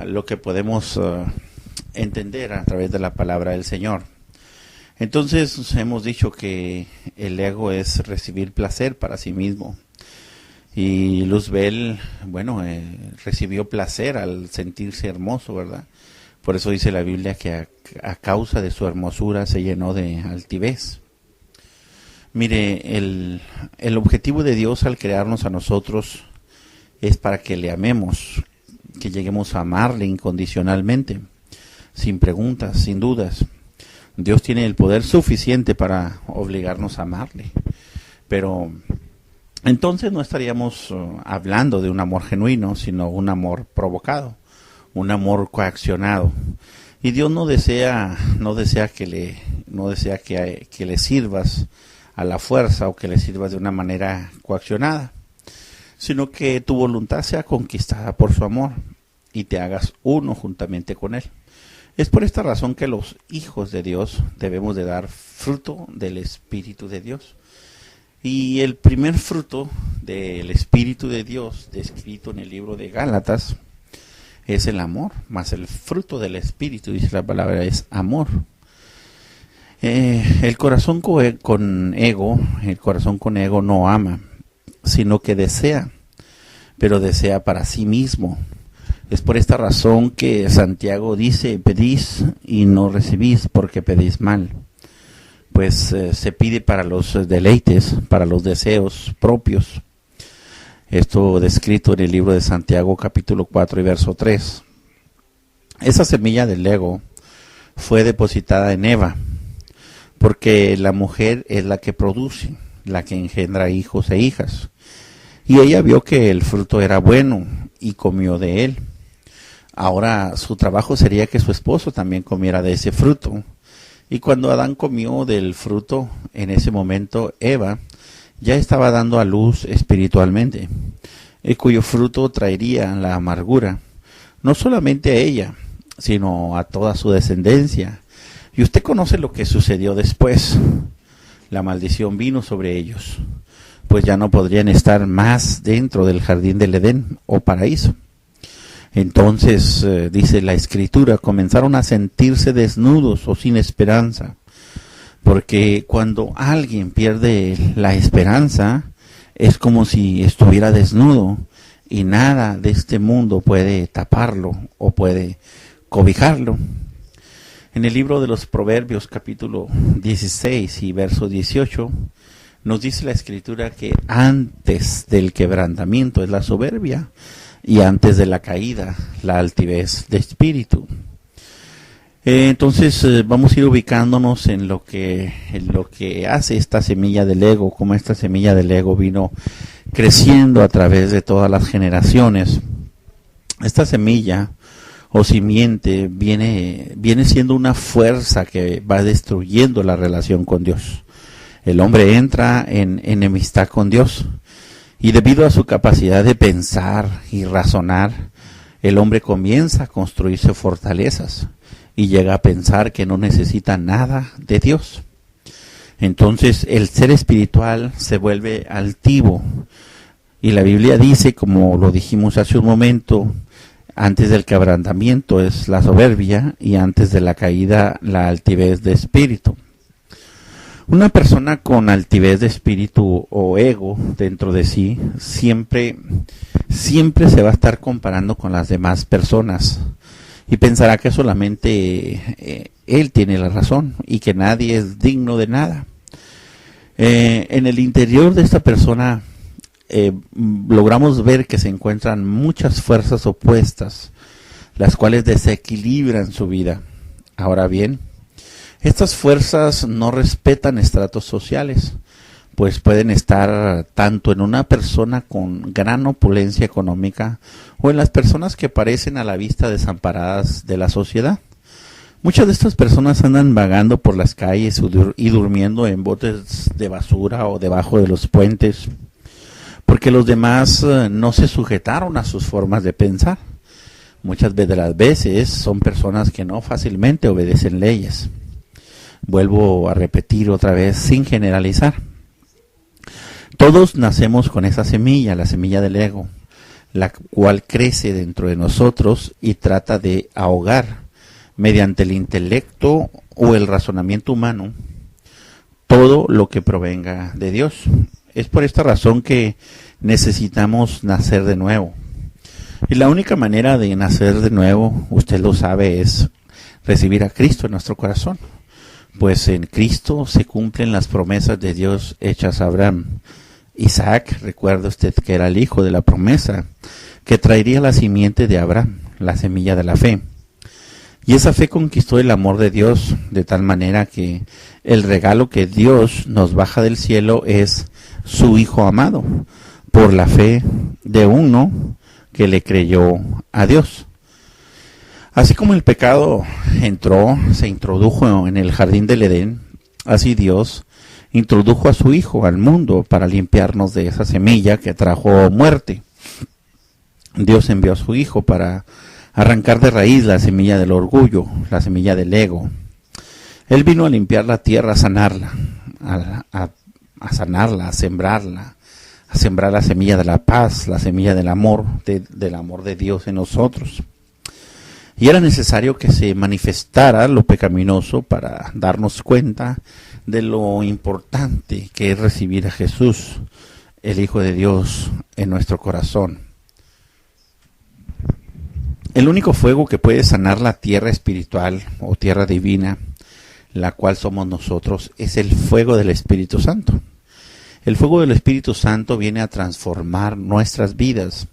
lo que podemos entender a través de la palabra del Señor. Entonces hemos dicho que el ego es recibir placer para sí mismo. Y Luzbel, recibió placer al sentirse hermoso, ¿verdad? Por eso dice la Biblia que a causa de su hermosura se llenó de altivez. Mire, el objetivo de Dios al crearnos a nosotros es para que le amemos, que lleguemos a amarle incondicionalmente, sin preguntas, sin dudas. Dios tiene el poder suficiente para obligarnos a amarle, pero entonces no estaríamos hablando de un amor genuino, sino un amor provocado, un amor coaccionado. Y Dios no desea que le sirvas a la fuerza o que le sirvas de una manera coaccionada, sino que tu voluntad sea conquistada por su amor y te hagas uno juntamente con Él. Es por esta razón que los hijos de Dios debemos de dar fruto del Espíritu de Dios. Y el primer fruto del Espíritu de Dios, descrito en el libro de Gálatas, es el amor, más el fruto del Espíritu, dice la palabra, es amor. El corazón con ego no ama, sino que desea, pero desea para sí mismo. Es por esta razón que Santiago dice, pedís y no recibís porque pedís mal. Pues se pide para los deleites, para los deseos propios. Esto descrito en el libro de Santiago capítulo 4 y verso 3. Esa semilla del ego fue depositada en Eva, porque la mujer es la que produce, la que engendra hijos e hijas. Y ella vio que el fruto era bueno y comió de él. Ahora su trabajo sería que su esposo también comiera de ese fruto. Y cuando Adán comió del fruto, en ese momento Eva ya estaba dando a luz espiritualmente, cuyo fruto traería la amargura, no solamente a ella, sino a toda su descendencia. Y usted conoce lo que sucedió después. La maldición vino sobre ellos, pues ya no podrían estar más dentro del jardín del Edén o paraíso. Entonces, dice la Escritura, comenzaron a sentirse desnudos o sin esperanza, porque cuando alguien pierde la esperanza, es como si estuviera desnudo y nada de este mundo puede taparlo o puede cobijarlo. En el libro de los Proverbios, capítulo 16 y verso 18, nos dice la Escritura que antes del quebrantamiento es la soberbia, y antes de la caída, la altivez de espíritu. Entonces vamos a ir ubicándonos en lo que hace esta semilla del ego, como esta semilla del ego vino creciendo a través de todas las generaciones. Esta semilla o simiente viene siendo una fuerza que va destruyendo la relación con Dios. El hombre entra en enemistad con Dios. Y debido a su capacidad de pensar y razonar, el hombre comienza a construirse fortalezas y llega a pensar que no necesita nada de Dios. Entonces el ser espiritual se vuelve altivo. Y la Biblia dice, como lo dijimos hace un momento, antes del quebrantamiento es la soberbia y antes de la caída la altivez de espíritu. Una persona con altivez de espíritu o ego dentro de sí siempre se va a estar comparando con las demás personas y pensará que solamente él tiene la razón y que nadie es digno de nada. En el interior de esta persona logramos ver que se encuentran muchas fuerzas opuestas, las cuales desequilibran su vida. Ahora bien, estas fuerzas no respetan estratos sociales, pues pueden estar tanto en una persona con gran opulencia económica o en las personas que parecen a la vista desamparadas de la sociedad. Muchas de estas personas andan vagando por las calles y durmiendo en botes de basura o debajo de los puentes, porque los demás no se sujetaron a sus formas de pensar. Muchas de las veces son personas que no fácilmente obedecen leyes. Vuelvo a repetir otra vez sin generalizar. Todos nacemos con esa semilla, la semilla del ego, la cual crece dentro de nosotros y trata de ahogar mediante el intelecto o el razonamiento humano todo lo que provenga de Dios. Es por esta razón que necesitamos nacer de nuevo. Y la única manera de nacer de nuevo, usted lo sabe, es recibir a Cristo en nuestro corazón. Pues en Cristo se cumplen las promesas de Dios hechas a Abraham. Isaac, recuerda usted que era el hijo de la promesa, que traería la simiente de Abraham, la semilla de la fe. Y esa fe conquistó el amor de Dios de tal manera que el regalo que Dios nos baja del cielo es su Hijo amado, por la fe de uno que le creyó a Dios. Así como el pecado se introdujo en el jardín del Edén, así Dios introdujo a su Hijo al mundo para limpiarnos de esa semilla que trajo muerte. Dios envió a su Hijo para arrancar de raíz la semilla del orgullo, la semilla del ego. Él vino a limpiar la tierra, a sanarla, a sanarla, a sembrar la semilla de la paz, la semilla del amor de Dios en nosotros. Y era necesario que se manifestara lo pecaminoso para darnos cuenta de lo importante que es recibir a Jesús, el Hijo de Dios, en nuestro corazón. El único fuego que puede sanar la tierra espiritual o tierra divina, la cual somos nosotros, es el fuego del Espíritu Santo. El fuego del Espíritu Santo viene a transformar nuestras vidas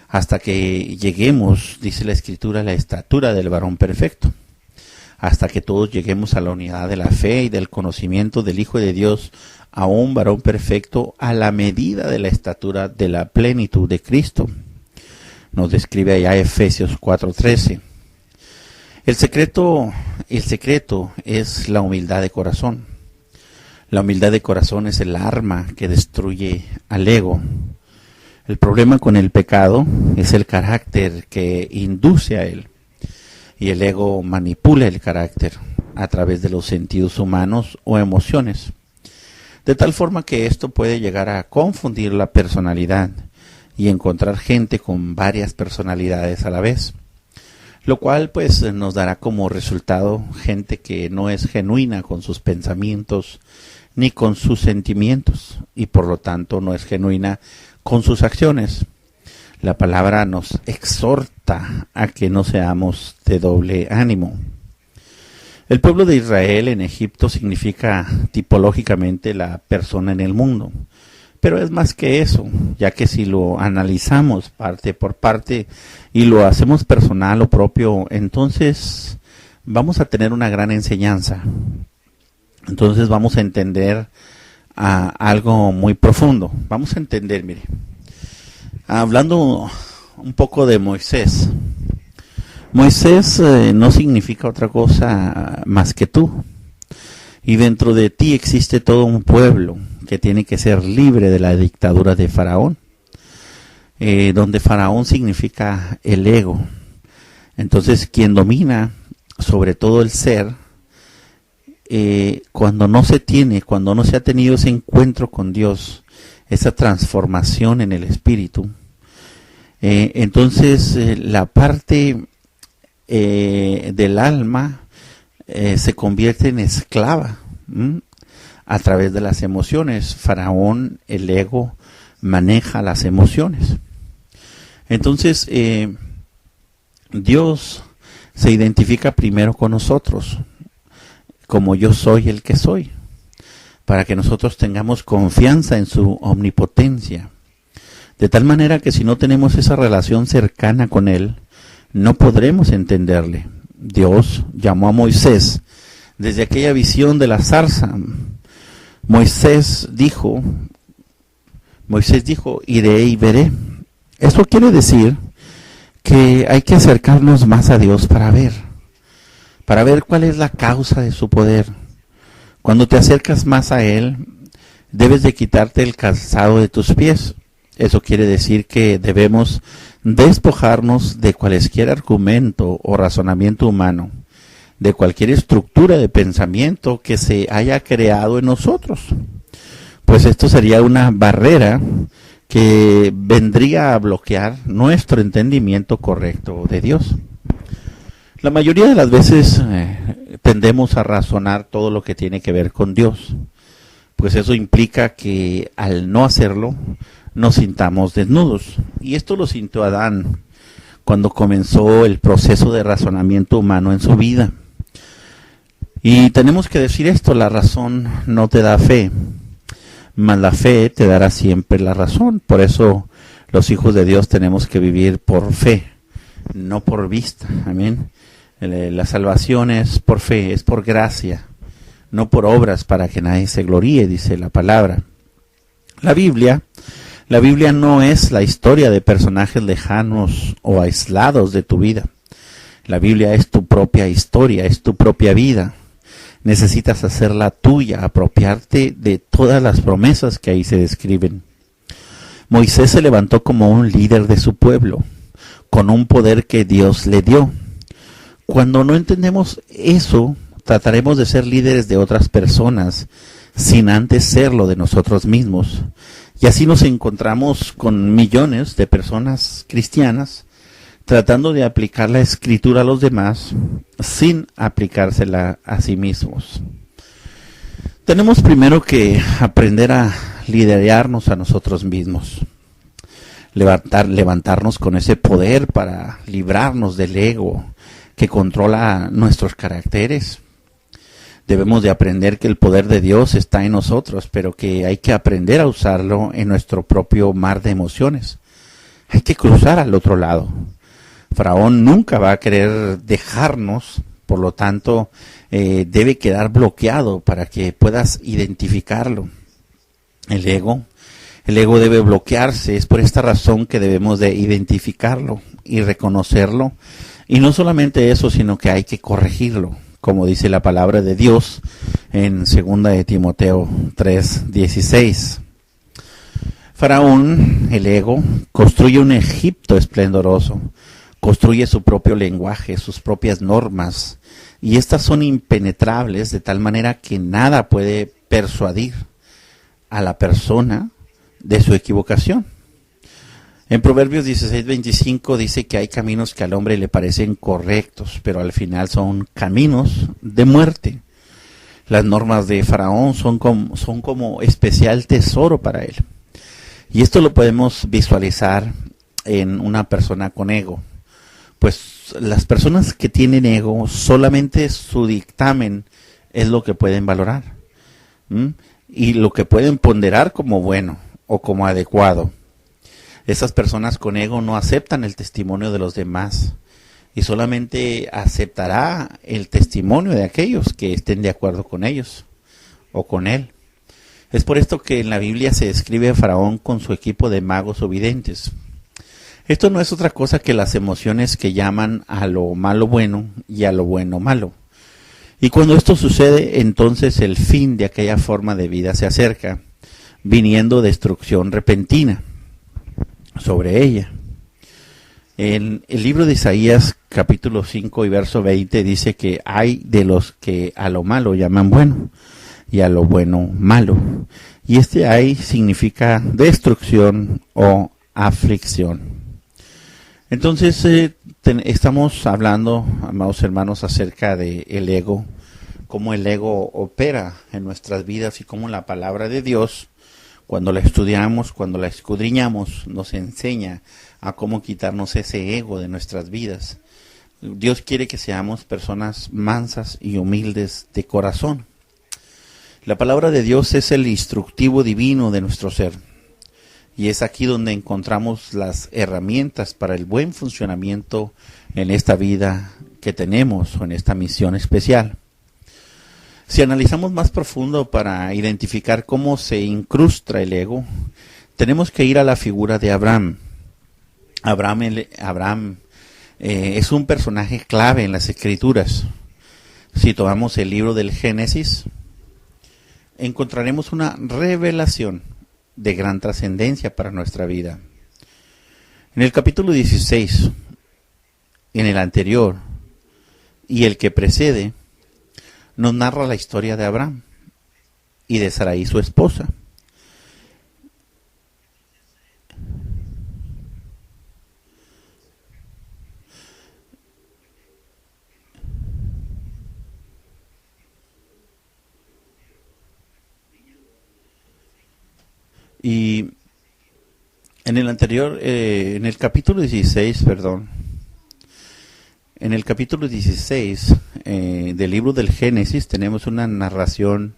hasta que lleguemos, dice la Escritura, a la estatura del varón perfecto. Hasta que todos lleguemos a la unidad de la fe y del conocimiento del Hijo de Dios, a un varón perfecto a la medida de la estatura de la plenitud de Cristo. Nos describe allá Efesios 4:13. El secreto es la humildad de corazón. La humildad de corazón es el arma que destruye al ego. El problema con el pecado es el carácter que induce a él. Y el ego manipula el carácter a través de los sentidos humanos o emociones. De tal forma que esto puede llegar a confundir la personalidad y encontrar gente con varias personalidades a la vez. Lo cual pues nos dará como resultado gente que no es genuina con sus pensamientos ni con sus sentimientos y por lo tanto no es genuina con sus acciones. La palabra nos exhorta a que no seamos de doble ánimo. El pueblo de Israel en Egipto significa tipológicamente la persona en el mundo, pero es más que eso, ya que si lo analizamos parte por parte y lo hacemos personal o propio, entonces vamos a tener una gran enseñanza. Entonces vamos a entender algo muy profundo. Vamos a entender, mire, hablando un poco de Moisés. Moisés no significa otra cosa más que tú. Y dentro de ti existe todo un pueblo que tiene que ser libre de la dictadura de Faraón. Donde Faraón significa el ego. Entonces quien domina sobre todo el ser, cuando no se ha tenido ese encuentro con Dios, esa transformación en el espíritu, entonces la parte del alma se convierte en esclava a través de las emociones. Faraón, el ego, maneja las emociones. Entonces Dios se identifica primero con nosotros como yo soy el que soy, para que nosotros tengamos confianza en su omnipotencia, de tal manera que si no tenemos esa relación cercana con Él, no podremos entenderle. Dios llamó a Moisés desde aquella visión de la zarza. Moisés dijo, iré y veré. Eso quiere decir que hay que acercarnos más a Dios para ver cuál es la causa de su poder. Cuando te acercas más a Él, debes de quitarte el calzado de tus pies. Eso quiere decir que debemos despojarnos de cualquier argumento o razonamiento humano, de cualquier estructura de pensamiento que se haya creado en nosotros. Pues esto sería una barrera que vendría a bloquear nuestro entendimiento correcto de Dios. La mayoría de las veces tendemos a razonar todo lo que tiene que ver con Dios, pues eso implica que al no hacerlo nos sintamos desnudos. Y esto lo sintió Adán cuando comenzó el proceso de razonamiento humano en su vida. Y tenemos que decir esto: la razón no te da fe, mas la fe te dará siempre la razón. Por eso los hijos de Dios tenemos que vivir por fe, no por vista. Amén. La salvación es por fe, es por gracia, no por obras para que nadie se gloríe, dice la palabra. La Biblia no es la historia de personajes lejanos o aislados de tu vida. La Biblia es tu propia historia, es tu propia vida. Necesitas hacerla tuya, apropiarte de todas las promesas que ahí se describen. Moisés se levantó como un líder de su pueblo, con un poder que Dios le dio. Cuando no entendemos eso, trataremos de ser líderes de otras personas sin antes serlo de nosotros mismos. Y así nos encontramos con millones de personas cristianas tratando de aplicar la escritura a los demás sin aplicársela a sí mismos. Tenemos primero que aprender a liderarnos a nosotros mismos. Levantarnos con ese poder para librarnos del ego que controla nuestros caracteres. Debemos de aprender que el poder de Dios está en nosotros, pero que hay que aprender a usarlo en nuestro propio mar de emociones. Hay que cruzar al otro lado. Faraón nunca va a querer dejarnos, por lo tanto, debe quedar bloqueado para que puedas identificarlo. El ego debe bloquearse. Es por esta razón que debemos de identificarlo y reconocerlo. Y no solamente eso, sino que hay que corregirlo, como dice la palabra de Dios en 2 de Timoteo 3:16. Faraón, el ego, construye un Egipto esplendoroso, construye su propio lenguaje, sus propias normas, y estas son impenetrables de tal manera que nada puede persuadir a la persona de su equivocación. En Proverbios 16:25 dice que hay caminos que al hombre le parecen correctos, pero al final son caminos de muerte. Las normas de Faraón son como especial tesoro para él. Y esto lo podemos visualizar en una persona con ego. Pues las personas que tienen ego, solamente su dictamen es lo que pueden valorar. Y lo que pueden ponderar como bueno o como adecuado. Esas personas con ego no aceptan el testimonio de los demás y solamente aceptará el testimonio de aquellos que estén de acuerdo con ellos o con él. Es por esto que en la Biblia se describe a Faraón con su equipo de magos o videntes. Esto no es otra cosa que las emociones que llaman a lo malo bueno y a lo bueno malo. Y cuando esto sucede, entonces el fin de aquella forma de vida se acerca, viniendo destrucción repentina sobre ella. En el libro de Isaías capítulo 5 y verso 20 dice que hay de los que a lo malo llaman bueno y a lo bueno malo. Y este hay significa destrucción o aflicción. Entonces estamos hablando, amados hermanos, acerca de el ego, cómo el ego opera en nuestras vidas y cómo la palabra de Dios, cuando la estudiamos, cuando la escudriñamos, nos enseña a cómo quitarnos ese ego de nuestras vidas. Dios quiere que seamos personas mansas y humildes de corazón. La palabra de Dios es el instructivo divino de nuestro ser. Y es aquí donde encontramos las herramientas para el buen funcionamiento en esta vida que tenemos o en esta misión especial. Si analizamos más profundo para identificar cómo se incrusta el ego, tenemos que ir a la figura de Abraham. Abraham es un personaje clave en las Escrituras. Si tomamos el libro del Génesis, encontraremos una revelación de gran trascendencia para nuestra vida. En el capítulo 16, en el anterior y el que precede, nos narra la historia de Abraham y de Sarai su esposa. Y en el anterior, en el capítulo 16, perdón, en el capítulo 16 del libro del Génesis tenemos una narración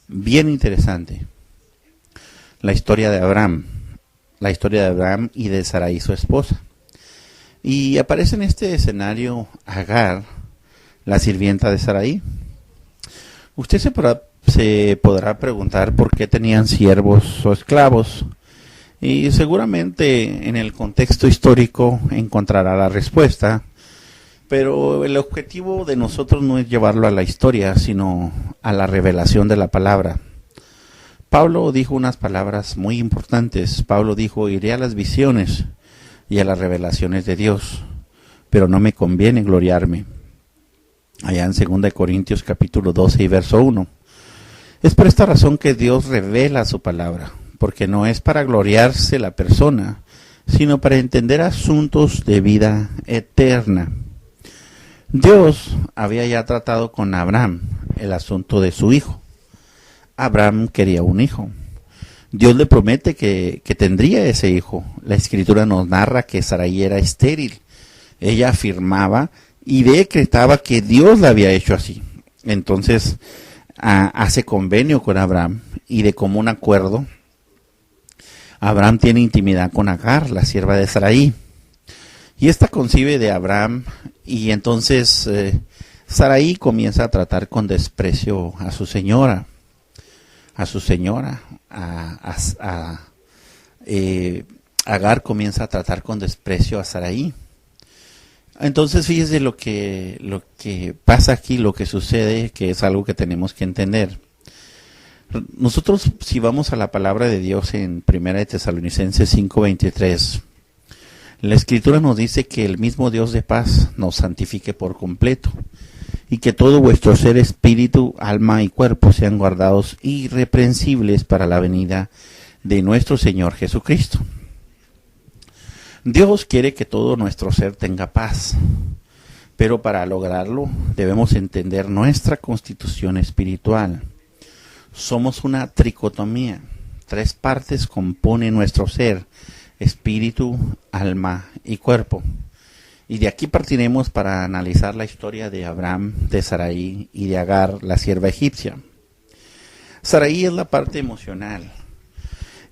bien interesante. La historia de Abraham y de Sarai, su esposa. Y aparece en este escenario Agar, la sirvienta de Sarai. Usted se podrá preguntar por qué tenían siervos o esclavos. Y seguramente en el contexto histórico encontrará la respuesta. Pero el objetivo de nosotros no es llevarlo a la historia, sino a la revelación de la palabra. Pablo dijo unas palabras muy importantes. Pablo dijo: iré a las visiones y a las revelaciones de Dios, pero no me conviene gloriarme. Allá en 2 Corintios capítulo 12 y verso 1. Es por esta razón que Dios revela su palabra, porque no es para gloriarse la persona, sino para entender asuntos de vida eterna. Dios había ya tratado con Abraham el asunto de su hijo. Abraham quería un hijo. Dios le promete que tendría ese hijo. La escritura nos narra que Sarai era estéril. Ella afirmaba y decretaba que Dios la había hecho así. Entonces hace convenio con Abraham y de común acuerdo Abraham tiene intimidad con Agar, la sierva de Sarai. Y esta concibe de Abraham y entonces Sarai comienza a tratar con desprecio a su señora. Agar comienza a tratar con desprecio a Sarai. Entonces fíjese lo que pasa aquí, lo que sucede, que es algo que tenemos que entender. Nosotros, si vamos a la palabra de Dios en 1 Tesalonicenses 5:23, la escritura nos dice que el mismo Dios de paz nos santifique por completo, y que todo vuestro ser, espíritu, alma y cuerpo sean guardados irreprensibles para la venida de nuestro Señor Jesucristo. Dios quiere que todo nuestro ser tenga paz, pero para lograrlo debemos entender nuestra constitución espiritual. Somos una tricotomía. 3 partes componen nuestro ser: espíritu, alma y cuerpo. Y de aquí partiremos para analizar la historia de Abraham, de Sarai y de Agar, la sierva egipcia. Sarai es la parte emocional,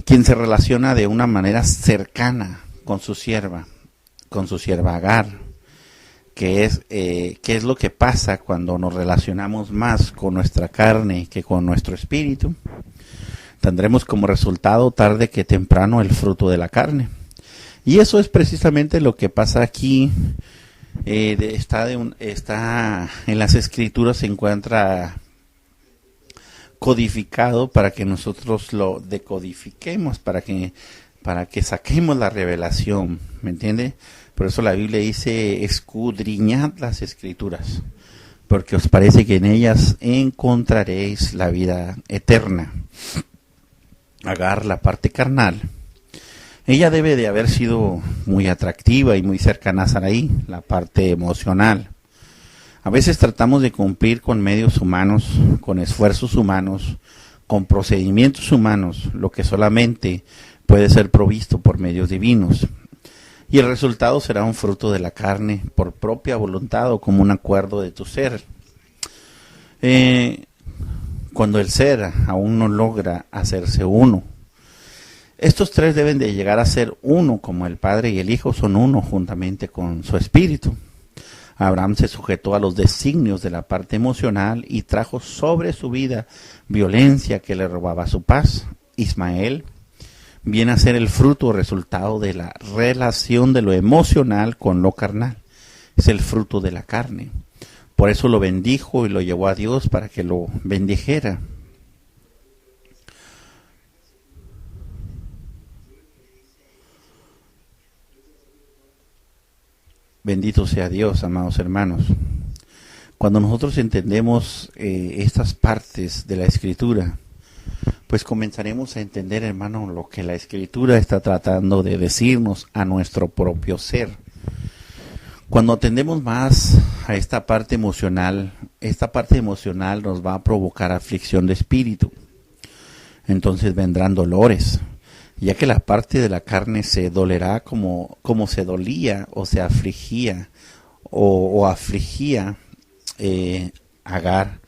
quien se relaciona de una manera cercana con su sierva Agar. ¿Qué es lo que pasa cuando nos relacionamos más con nuestra carne que con nuestro espíritu? Tendremos como resultado tarde que temprano el fruto de la carne. Y eso es precisamente lo que pasa aquí. Está en las escrituras, se encuentra codificado para que nosotros lo decodifiquemos, para que saquemos la revelación, ¿me entiende? Por eso la Biblia dice: escudriñad las escrituras, porque os parece que en ellas encontraréis la vida eterna. Agar, la parte carnal, ella debe de haber sido muy atractiva y muy cercana a Sarai, la parte emocional. A veces tratamos de cumplir con medios humanos, con esfuerzos humanos, con procedimientos humanos, lo que solamente puede ser provisto por medios divinos. Y el resultado será un fruto de la carne, por propia voluntad o como un acuerdo de tu ser. Cuando el ser aún no logra hacerse uno. Estos 3 deben de llegar a ser uno, como el Padre y el Hijo son uno juntamente con su Espíritu. Abraham se sujetó a los designios de la parte emocional y trajo sobre su vida violencia que le robaba su paz. Ismael viene a ser el fruto o resultado de la relación de lo emocional con lo carnal. Es el fruto de la carne. Por eso lo bendijo y lo llevó a Dios para que lo bendijera. Bendito sea Dios, amados hermanos. Cuando nosotros entendemos estas partes de la Escritura, pues comenzaremos a entender, hermano, lo que la Escritura está tratando de decirnos a nuestro propio ser. Cuando atendemos más a esta parte emocional nos va a provocar aflicción de espíritu. entonces vendrán dolores, ya que la parte de la carne se dolerá como se dolía o se afligía o afligía Agar.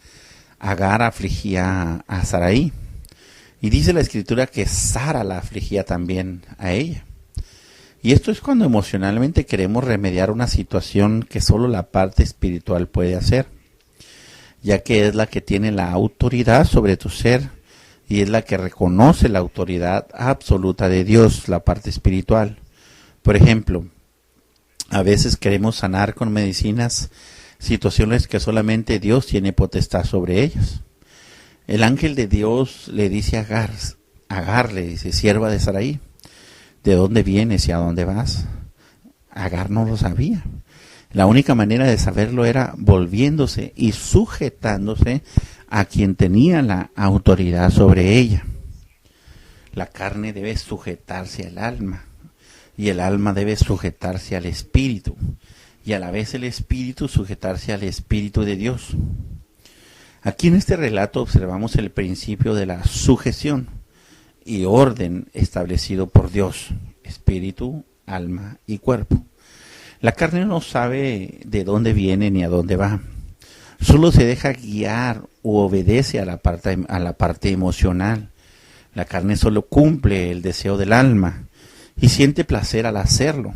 Agar afligía a Sarai. Y dice la escritura que Sara la afligía también a ella. Y esto es cuando emocionalmente queremos remediar una situación que solo la parte espiritual puede hacer, ya que es la que tiene la autoridad sobre tu ser y es la que reconoce la autoridad absoluta de Dios, la parte espiritual. Por ejemplo, a veces queremos sanar con medicinas situaciones que solamente Dios tiene potestad sobre ellas. El ángel de Dios le dice a Agar le dice, sierva de Sarai, ¿de dónde vienes y a dónde vas? Agar no lo sabía. La única manera de saberlo era volviéndose y sujetándose a quien tenía la autoridad sobre ella. La carne debe sujetarse al alma y el alma debe sujetarse al espíritu y a la vez el espíritu sujetarse al espíritu de Dios. Aquí en este relato observamos el principio de la sujeción y orden establecido por Dios, espíritu, alma y cuerpo. La carne no sabe de dónde viene ni a dónde va. Solo se deja guiar u obedece a la parte emocional. La carne solo cumple el deseo del alma y siente placer al hacerlo,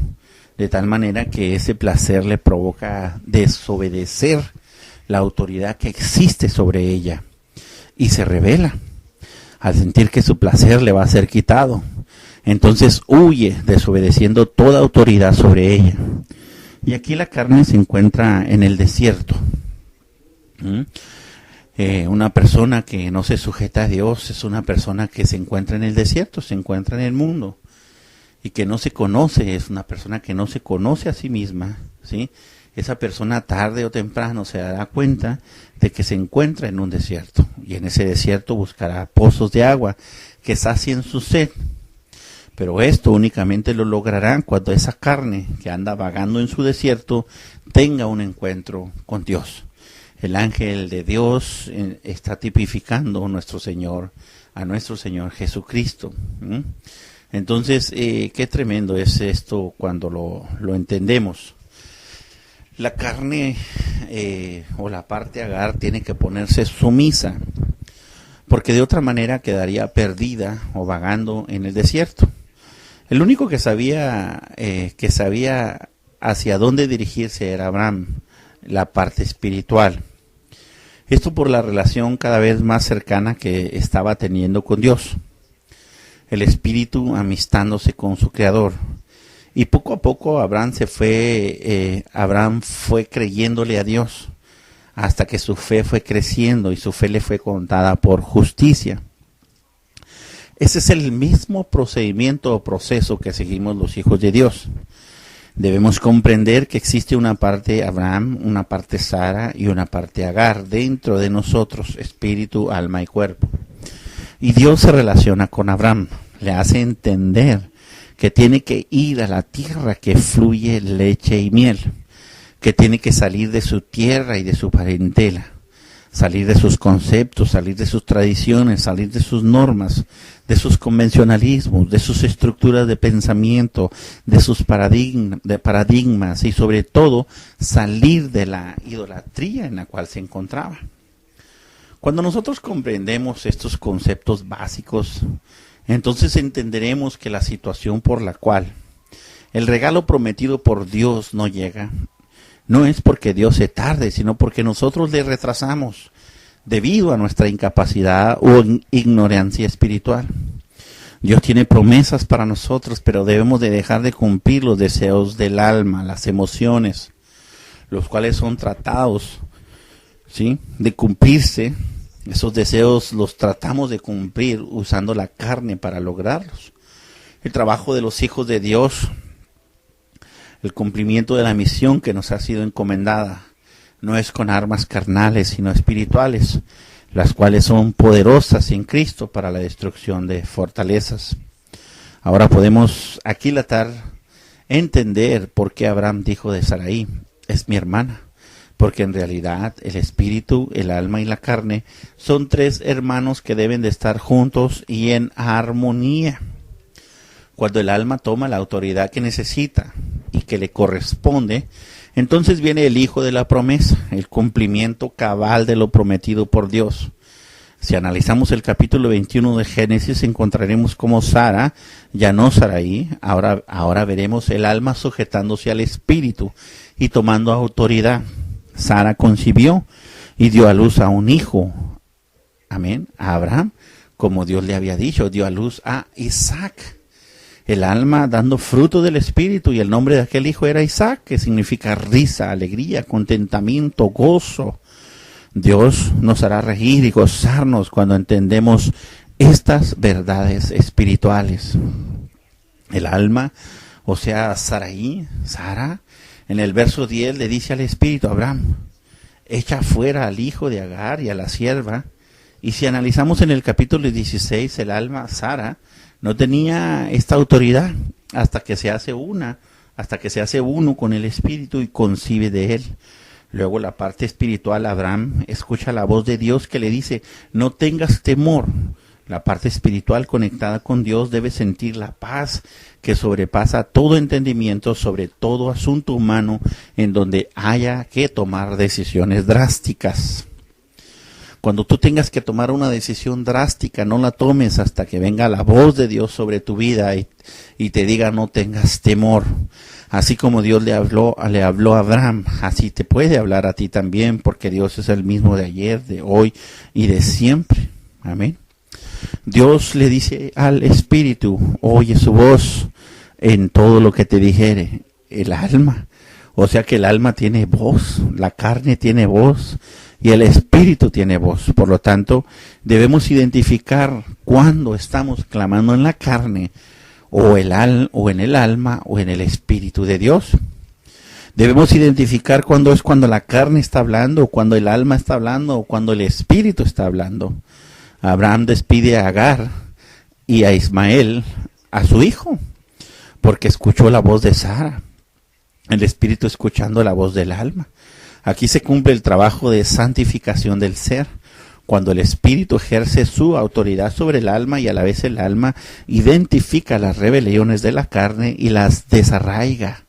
de tal manera que ese placer le provoca desobedecer la autoridad que existe sobre ella y se rebela al sentir que su placer le va a ser quitado. Entonces huye desobedeciendo toda autoridad sobre ella. Y aquí la carne se encuentra en el desierto. Una persona que no se sujeta a Dios es una persona que se encuentra en el desierto, se encuentra en el mundo. Y que no se conoce, es una persona que no se conoce a sí misma, ¿sí? Esa persona tarde o temprano se dará cuenta de que se encuentra en un desierto. Y en ese desierto buscará pozos de agua que sacien su sed. Pero esto únicamente lo lograrán cuando esa carne que anda vagando en su desierto tenga un encuentro con Dios. El ángel de Dios está tipificando a nuestro Señor Jesucristo. Entonces, qué tremendo es esto cuando lo entendemos. La carne o la parte Agar tiene que ponerse sumisa, porque de otra manera quedaría perdida o vagando en el desierto. El único que sabía hacia dónde dirigirse era Abraham, la parte espiritual. Esto por la relación cada vez más cercana que estaba teniendo con Dios. El espíritu amistándose con su creador. Y poco a poco Abraham fue creyéndole a Dios, hasta que su fe fue creciendo y su fe le fue contada por justicia. Ese es el mismo procedimiento o proceso que seguimos los hijos de Dios. Debemos comprender que existe una parte Abraham, una parte Sara y una parte Agar dentro de nosotros, espíritu, alma y cuerpo. Y Dios se relaciona con Abraham, le hace entender que tiene que ir a la tierra que fluye leche y miel, que tiene que salir de su tierra y de su parentela, salir de sus conceptos, salir de sus tradiciones, salir de sus normas, de sus convencionalismos, de sus estructuras de pensamiento, de sus paradigmas y sobre todo salir de la idolatría en la cual se encontraba. Cuando nosotros comprendemos estos conceptos básicos, entonces entenderemos que la situación por la cual el regalo prometido por Dios no llega, no es porque Dios se tarde, sino porque nosotros le retrasamos debido a nuestra incapacidad o ignorancia espiritual. Dios tiene promesas para nosotros, pero debemos de dejar de cumplir los deseos del alma, las emociones, los cuales son tratados, ¿sí?, de cumplirse. Esos deseos los tratamos de cumplir usando la carne para lograrlos. El trabajo de los hijos de Dios, el cumplimiento de la misión que nos ha sido encomendada, no es con armas carnales, sino espirituales, las cuales son poderosas en Cristo para la destrucción de fortalezas. Ahora podemos entender por qué Abraham dijo de Sarai, es mi hermana, porque en realidad el espíritu, el alma y la carne son tres hermanos que deben de estar juntos y en armonía. Cuando el alma toma la autoridad que necesita y que le corresponde, entonces viene el hijo de la promesa, el cumplimiento cabal de lo prometido por Dios. Si analizamos el capítulo 21 de Génesis, encontraremos cómo Sara, ya no Sarai, ahora veremos el alma sujetándose al espíritu y tomando autoridad. Sara concibió y dio a luz a un hijo, amén, a Abraham, como Dios le había dicho, dio a luz a Isaac. El alma dando fruto del espíritu, y el nombre de aquel hijo era Isaac, que significa risa, alegría, contentamiento, gozo. Dios nos hará reír y gozarnos cuando entendemos estas verdades espirituales. El alma, o sea, Sarai, Sara, en el verso 10 le dice al espíritu, Abraham, echa fuera al hijo de Agar y a la sierva. Y si analizamos en el capítulo 16, el alma, Sara, no tenía esta autoridad hasta que se hace uno con el espíritu y concibe de él. Luego la parte espiritual, Abraham escucha la voz de Dios que le dice, no tengas temor. La parte espiritual conectada con Dios debe sentir la paz que sobrepasa todo entendimiento sobre todo asunto humano en donde haya que tomar decisiones drásticas. Cuando tú tengas que tomar una decisión drástica, no la tomes hasta que venga la voz de Dios sobre tu vida y te diga no tengas temor. Así como Dios le habló a Abraham, así te puede hablar a ti también, porque Dios es el mismo de ayer, de hoy y de siempre. Amén. Dios le dice al espíritu, oye su voz en todo lo que te dijere. El alma, o sea que el alma tiene voz, la carne tiene voz y el espíritu tiene voz. Por lo tanto, debemos identificar cuando estamos clamando en la carne o en el alma o en el espíritu de Dios. Debemos identificar cuando es cuando la carne está hablando, o cuando el alma está hablando, o cuando el espíritu está hablando. Abraham despide a Agar y a Ismael, a su hijo, porque escuchó la voz de Sara, el espíritu escuchando la voz del alma. Aquí se cumple el trabajo de santificación del ser, cuando el espíritu ejerce su autoridad sobre el alma y a la vez el alma identifica las rebeliones de la carne y las desarraiga.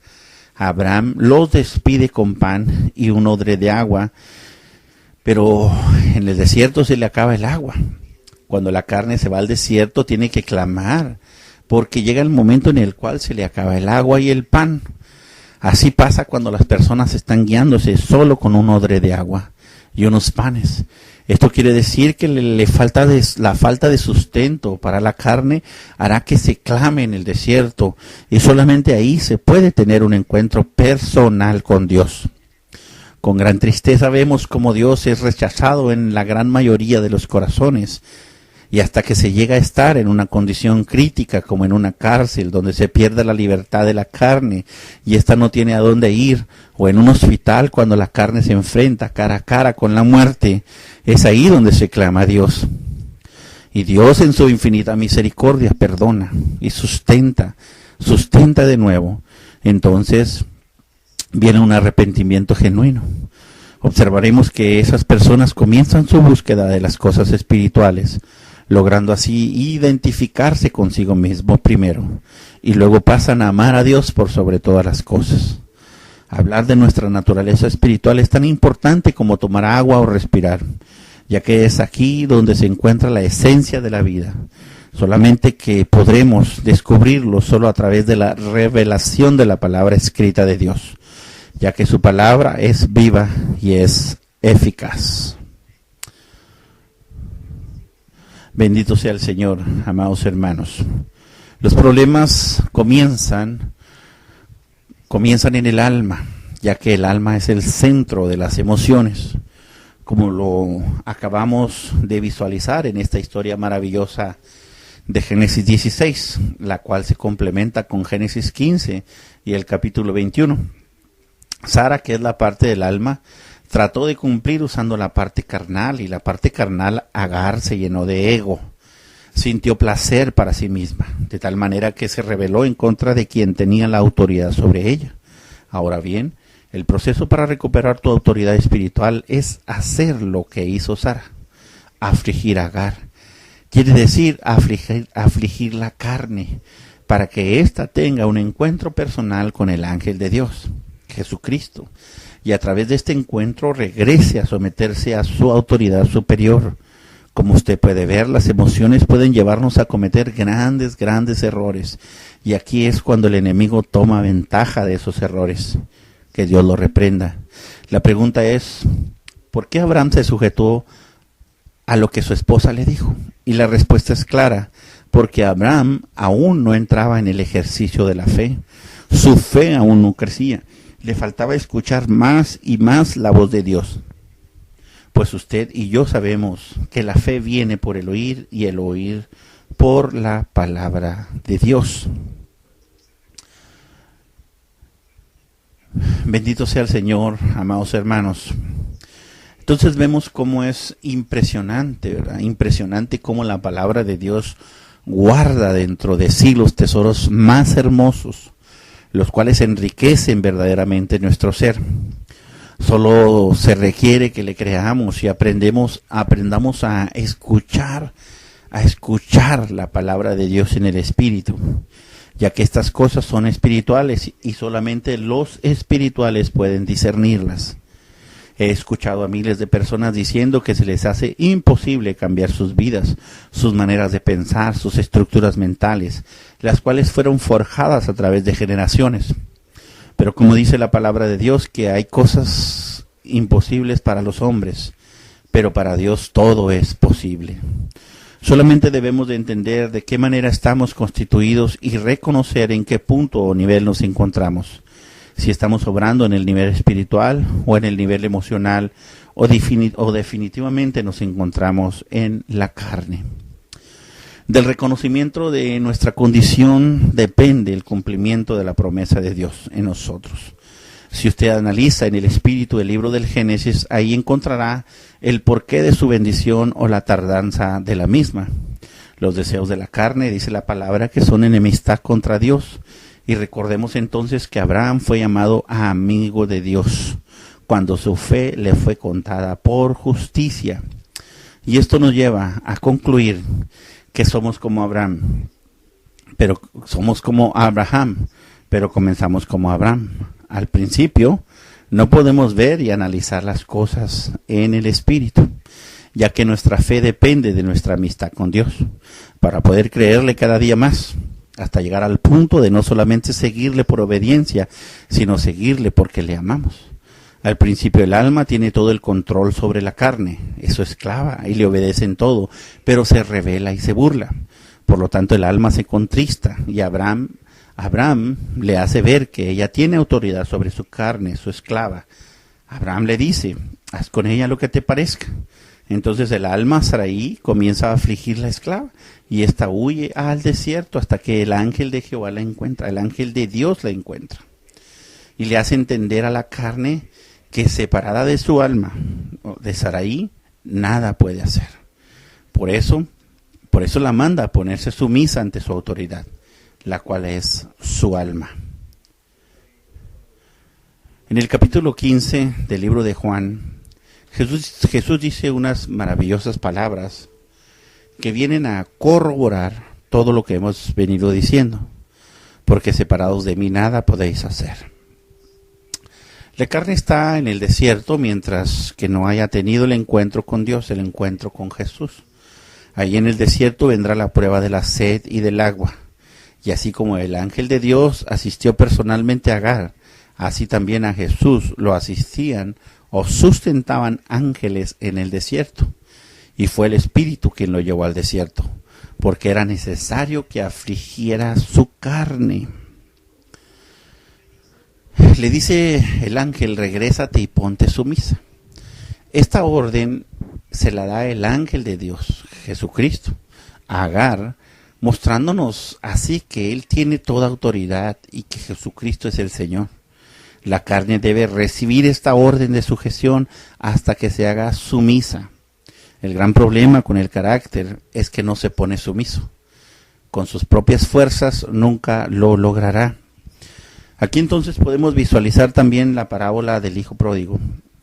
Abraham los despide con pan y un odre de agua, pero en el desierto se le acaba el agua. Cuando la carne se va al desierto tiene que clamar, porque llega el momento en el cual se le acaba el agua y el pan. Así pasa cuando las personas están guiándose solo con un odre de agua y unos panes. Esto quiere decir que la falta de sustento para la carne hará que se clame en el desierto, y solamente ahí se puede tener un encuentro personal con Dios. Con gran tristeza vemos cómo Dios es rechazado en la gran mayoría de los corazones, y hasta que se llega a estar en una condición crítica, como en una cárcel, donde se pierde la libertad de la carne, y ésta no tiene a dónde ir, o en un hospital cuando la carne se enfrenta cara a cara con la muerte, es ahí donde se clama a Dios. Y Dios en su infinita misericordia perdona y sustenta de nuevo. Entonces viene un arrepentimiento genuino. Observaremos que esas personas comienzan su búsqueda de las cosas espirituales, logrando así identificarse consigo mismo primero, y luego pasan a amar a Dios por sobre todas las cosas. Hablar de nuestra naturaleza espiritual es tan importante como tomar agua o respirar, ya que es aquí donde se encuentra la esencia de la vida. Solamente que podremos descubrirlo solo a través de la revelación de la palabra escrita de Dios, ya que su palabra es viva y es eficaz. Bendito sea el Señor, amados hermanos. Los problemas comienzan en el alma, ya que el alma es el centro de las emociones, como lo acabamos de visualizar en esta historia maravillosa de Génesis 16, la cual se complementa con Génesis 15 y el capítulo 21. Sara, que es la parte del alma, trató de cumplir usando la parte carnal, y la parte carnal, Agar, se llenó de ego. Sintió placer para sí misma, de tal manera que se rebeló en contra de quien tenía la autoridad sobre ella. Ahora bien, El proceso para recuperar tu autoridad espiritual es hacer lo que hizo Sara, afligir a Agar. Quiere decir afligir la carne, para que ésta tenga un encuentro personal con el ángel de Dios, Jesucristo, y a través de este encuentro regrese a someterse a su autoridad superior. Como usted puede ver, las emociones pueden llevarnos a cometer grandes errores, y aquí es cuando el enemigo toma ventaja de esos errores. Que Dios lo reprenda. La pregunta es, ¿por qué Abraham se sujetó a lo que su esposa le dijo? Y la respuesta es clara, porque Abraham aún no entraba en el ejercicio de la fe. Su fe aún no crecía. Le faltaba escuchar más y más la voz de Dios. Pues usted y yo sabemos que la fe viene por el oír y el oír por la palabra de Dios. Bendito sea el Señor, amados hermanos. Entonces vemos cómo es impresionante, ¿verdad? Impresionante cómo la palabra de Dios guarda dentro de sí los tesoros más hermosos, los cuales enriquecen verdaderamente nuestro ser. Solo se requiere que le creamos y aprendamos a escuchar la palabra de Dios en el Espíritu, ya que estas cosas son espirituales y solamente los espirituales pueden discernirlas. He escuchado a miles de personas diciendo que se les hace imposible cambiar sus vidas, sus maneras de pensar, sus estructuras mentales, las cuales fueron forjadas a través de generaciones. Pero como dice la palabra de Dios, que hay cosas imposibles para los hombres, pero para Dios todo es posible. Solamente debemos de entender de qué manera estamos constituidos y reconocer en qué punto o nivel nos encontramos. Si estamos obrando en el nivel espiritual o en el nivel emocional o definitivamente nos encontramos en la carne. Del reconocimiento de nuestra condición depende el cumplimiento de la promesa de Dios en nosotros. Si usted analiza en el espíritu del libro del Génesis, ahí encontrará el porqué de su bendición o la tardanza de la misma. Los deseos de la carne, dice la palabra, que son enemistad contra Dios. Y recordemos entonces que Abraham fue llamado amigo de Dios cuando su fe le fue contada por justicia. Y esto nos lleva a concluir que somos como Abraham, pero comenzamos como Abraham. Al principio no podemos ver y analizar las cosas en el Espíritu, ya que nuestra fe depende de nuestra amistad con Dios, para poder creerle cada día más, hasta llegar al punto de no solamente seguirle por obediencia, sino seguirle porque le amamos. Al principio el alma tiene todo el control sobre la carne, es su esclava y le obedece en todo, pero se rebela y se burla. Por lo tanto el alma se contrista y Abraham le hace ver que ella tiene autoridad sobre su carne, su esclava. Abraham le dice, haz con ella lo que te parezca. Entonces el alma Sarai comienza a afligir la esclava y ésta huye al desierto hasta que el ángel de Jehová la encuentra, el ángel de Dios la encuentra. Y le hace entender a la carne que separada de su alma, de Sarai, nada puede hacer. Por eso la manda a ponerse sumisa ante su autoridad, la cual es su alma. En el capítulo 15 del libro de Juan, Jesús dice unas maravillosas palabras que vienen a corroborar todo lo que hemos venido diciendo, porque separados de mí nada podéis hacer. La carne está en el desierto mientras que no haya tenido el encuentro con Dios, el encuentro con Jesús. Allí en el desierto vendrá la prueba de la sed y del agua. Y así como el ángel de Dios asistió personalmente a Agar, así también a Jesús lo asistían o sustentaban ángeles en el desierto. Y fue el Espíritu quien lo llevó al desierto, porque era necesario que afligiera su carne. Le dice el ángel, regrésate y ponte sumisa. Esta orden se la da el ángel de Dios, Jesucristo, a Agar, mostrándonos así que Él tiene toda autoridad y que Jesucristo es el Señor. La carne debe recibir esta orden de sujeción hasta que se haga sumisa. El gran problema con el carácter es que no se pone sumiso. Con sus propias fuerzas nunca lo logrará. Aquí entonces podemos visualizar también la parábola del hijo pródigo,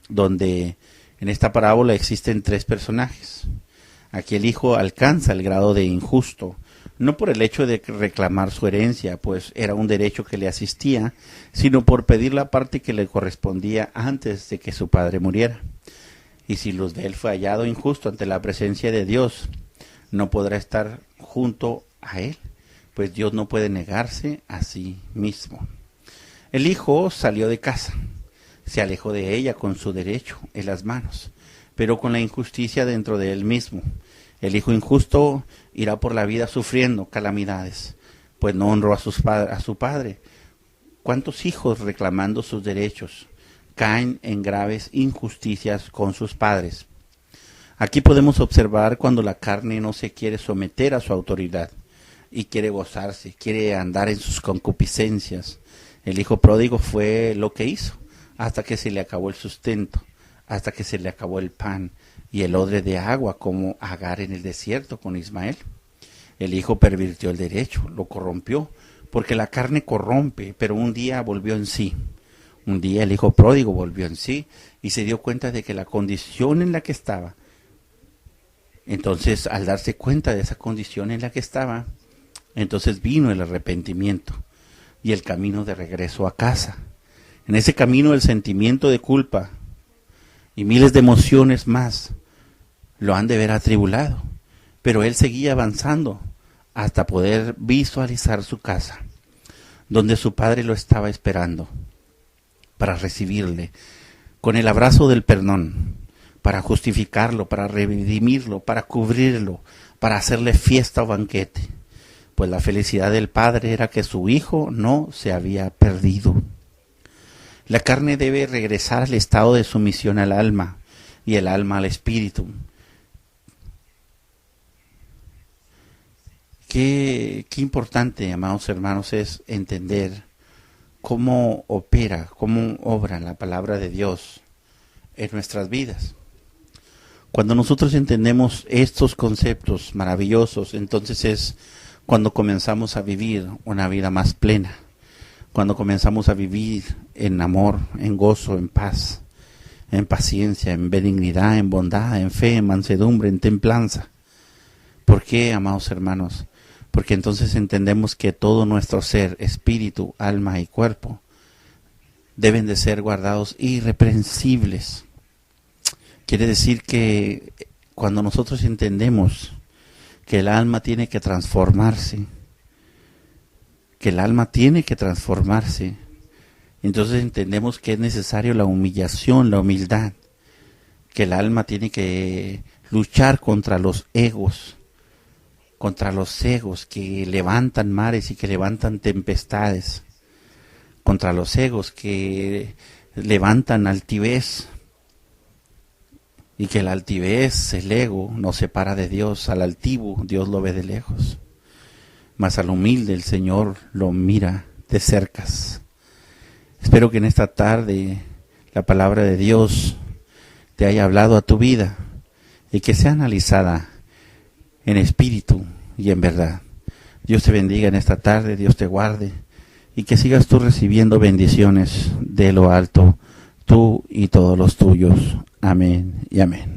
donde en esta parábola existen tres personajes. Aquí el hijo alcanza el grado de injusto, no por el hecho de reclamar su herencia, pues era un derecho que le asistía, sino por pedir la parte que le correspondía antes de que su padre muriera. Y si luz de él fue hallado injusto ante la presencia de Dios, no podrá estar junto a él, pues Dios no puede negarse a sí mismo. El hijo salió de casa, se alejó de ella con su derecho en las manos, pero con la injusticia dentro de él mismo. El hijo injusto irá por la vida sufriendo calamidades, pues no honró a su padre. ¿Cuántos hijos, reclamando sus derechos, caen en graves injusticias con sus padres? Aquí podemos observar cuando la carne no se quiere someter a su autoridad y quiere gozarse, quiere andar en sus concupiscencias. El hijo pródigo fue lo que hizo, hasta que se le acabó el sustento, hasta que se le acabó el pan y el odre de agua, como Agar en el desierto con Ismael. El hijo pervirtió el derecho, lo corrompió, porque la carne corrompe, pero un día volvió en sí. Un día el hijo pródigo volvió en sí y se dio cuenta de que la condición en la que estaba, entonces al darse cuenta de esa condición en la que estaba, entonces vino el arrepentimiento y el camino de regreso a casa. En ese camino el sentimiento de culpa y miles de emociones más lo han de ver atribulado, pero él seguía avanzando hasta poder visualizar su casa, donde su padre lo estaba esperando para recibirle con el abrazo del perdón, para justificarlo, para redimirlo, para cubrirlo, para hacerle fiesta o banquete, pues la felicidad del padre era que su hijo no se había perdido. La carne debe regresar al estado de sumisión al alma y el alma al espíritu. Qué importante, amados hermanos, es entender cómo opera, cómo obra la palabra de Dios en nuestras vidas. Cuando nosotros entendemos estos conceptos maravillosos, entonces es cuando comenzamos a vivir una vida más plena, cuando comenzamos a vivir en amor, en gozo, en paz, en paciencia, en benignidad, en bondad, en fe, en mansedumbre, en templanza. ¿Por qué, amados hermanos? Porque entonces entendemos que todo nuestro ser, espíritu, alma y cuerpo, deben de ser guardados irreprensibles. Quiere decir que cuando nosotros entendemos que el alma tiene que transformarse, entonces entendemos que es necesario la humillación, la humildad, que el alma tiene que luchar contra los egos que levantan mares y que levantan tempestades, contra los egos que levantan altivez, y que la altivez, el ego, nos separa de Dios. Al altivo Dios lo ve de lejos, mas al humilde el Señor lo mira de cercas. Espero que en esta tarde la palabra de Dios te haya hablado a tu vida y que sea analizada en espíritu y en verdad. Dios te bendiga en esta tarde, Dios te guarde y que sigas tú recibiendo bendiciones de lo alto, tú y todos los tuyos. Amén y amén.